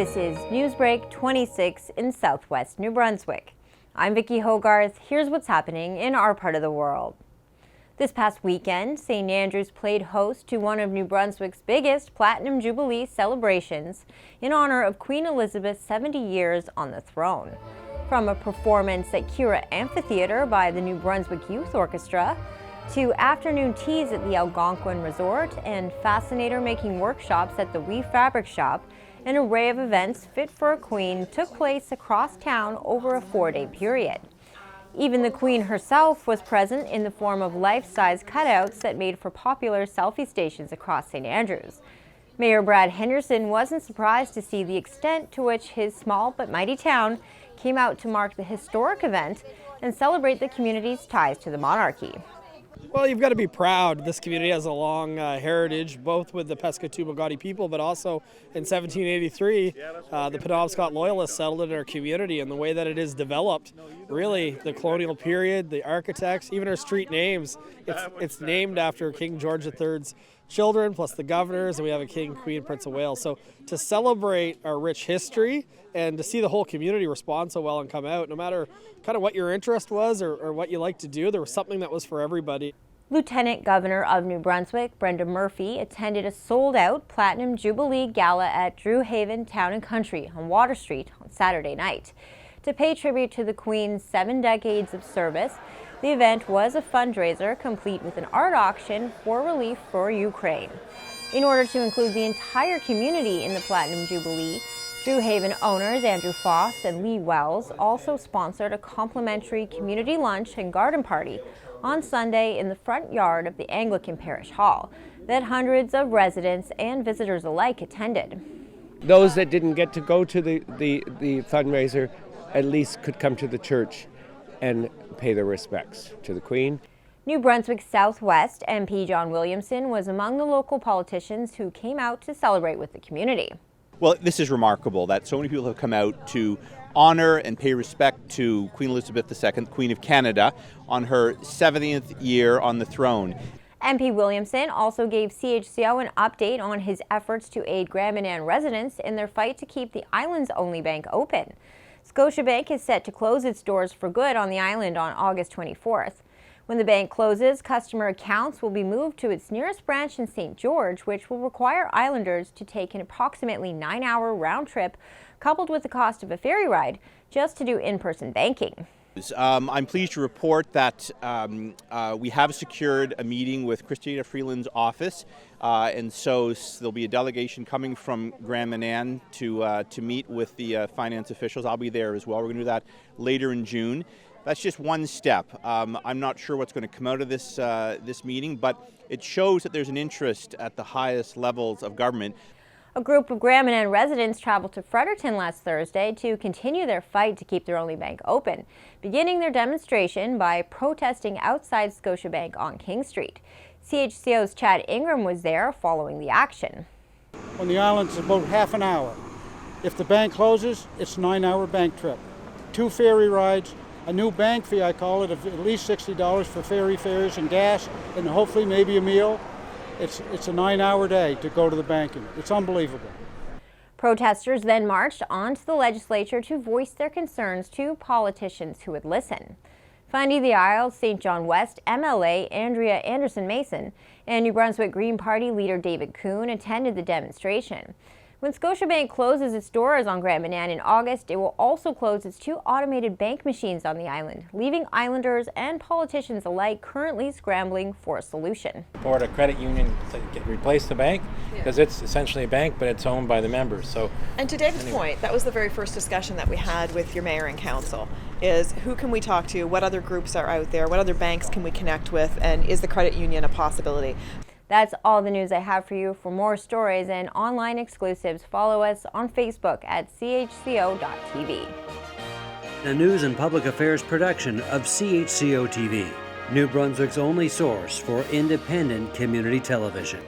This is NewsBreak26 in southwest New Brunswick. I'm Vicki Hogarth. Here's what's happening in our part of the world. This past weekend, St. Andrews played host to one of New Brunswick's biggest Platinum Jubilee celebrations in honor of Queen Elizabeth's 70 years on the throne. From a performance at Kira Amphitheatre by the New Brunswick Youth Orchestra, to afternoon teas at the Algonquin Resort and fascinator-making workshops at the Wee Fabric Shop, an array of events fit for a queen took place across town over a 4-day period. Even the Queen herself was present in the form of life-size cutouts that made for popular selfie stations across St. Andrews. Mayor Brad Henderson wasn't surprised to see the extent to which his small but mighty town came out to mark the historic event and celebrate the community's ties to the monarchy. Well, you've got to be proud. This community has a long heritage, both with the Pescatoup-Gaudy people, but also in 1783, the Penobscot Loyalists settled in our community, and the way that it is developed, really, the colonial period, the architects, even our street names, it's named after King George III's children, plus the governors, and we have a King, Queen, Prince of Wales. So to celebrate our rich history and to see the whole community respond so well and come out, no matter kind of what your interest was or what you like to do, there was something that was for everybody. Lieutenant Governor of New Brunswick, Brenda Murphy, attended a sold-out Platinum Jubilee Gala at Drew Haven Town and Country on Water Street on Saturday night. To pay tribute to the Queen's 7 decades of service, the event was a fundraiser complete with an art auction for relief for Ukraine. In order to include the entire community in the Platinum Jubilee, Drew Haven owners Andrew Foss and Lee Wells also sponsored a complimentary community lunch and garden party on Sunday in the front yard of the Anglican Parish Hall that hundreds of residents and visitors alike attended. Those that didn't get to go to the fundraiser at least could come to the church and pay their respects to the Queen. New Brunswick Southwest MP John Williamson was among the local politicians who came out to celebrate with the community. Well, this is remarkable that so many people have come out to honor and pay respect to Queen Elizabeth II, Queen of Canada, on her 70th year on the throne. MP Williamson also gave CHCO an update on his efforts to aid Grand Manan residents in their fight to keep the island's only bank open. Scotiabank is set to close its doors for good on the island on August 24th. When the bank closes, customer accounts will be moved to its nearest branch in St. George, which will require islanders to take an approximately 9-hour round trip, coupled with the cost of a ferry ride, just to do in-person banking. I'm pleased to report that we have secured a meeting with Christina Freeland's office, and so there'll be a delegation coming from Grand Manan to meet with the finance officials. I'll be there as well. We're going to do that later in June. That's just one step. I'm not sure what's going to come out of this meeting, but it shows that there's an interest at the highest levels of government. A group of Grand Manan residents traveled to Fredericton last Thursday to continue their fight to keep their only bank open, beginning their demonstration by protesting outside Scotiabank on King Street. CHCO's Chad Ingram was there following the action. On the island, it's about half an hour. If the bank closes, it's a 9-hour bank trip. 2 ferry rides, a new bank fee, I call it, of at least $60 for ferry fares and gas, and hopefully maybe a meal. It's a 9-hour day to go to the banking. It's unbelievable. Protesters then marched onto the legislature to voice their concerns to politicians who would listen. Funding the Isle, St. John West MLA Andrea Anderson-Mason and New Brunswick Green Party leader David Kuhn attended the demonstration. When Scotiabank closes its doors on Grand Manan in August, it will also close its 2 automated bank machines on the island, leaving islanders and politicians alike currently scrambling for a solution. Or a credit union to replace the bank, because it's essentially a bank, but it's owned by the members. And to David's point, that was the very first discussion that we had with your mayor and council, is who can we talk to, what other groups are out there, what other banks can we connect with, and is the credit union a possibility? That's all the news I have for you. For more stories and online exclusives, follow us on Facebook at CHCO.TV. A news and public affairs production of CHCO-TV, New Brunswick's only source for independent community television.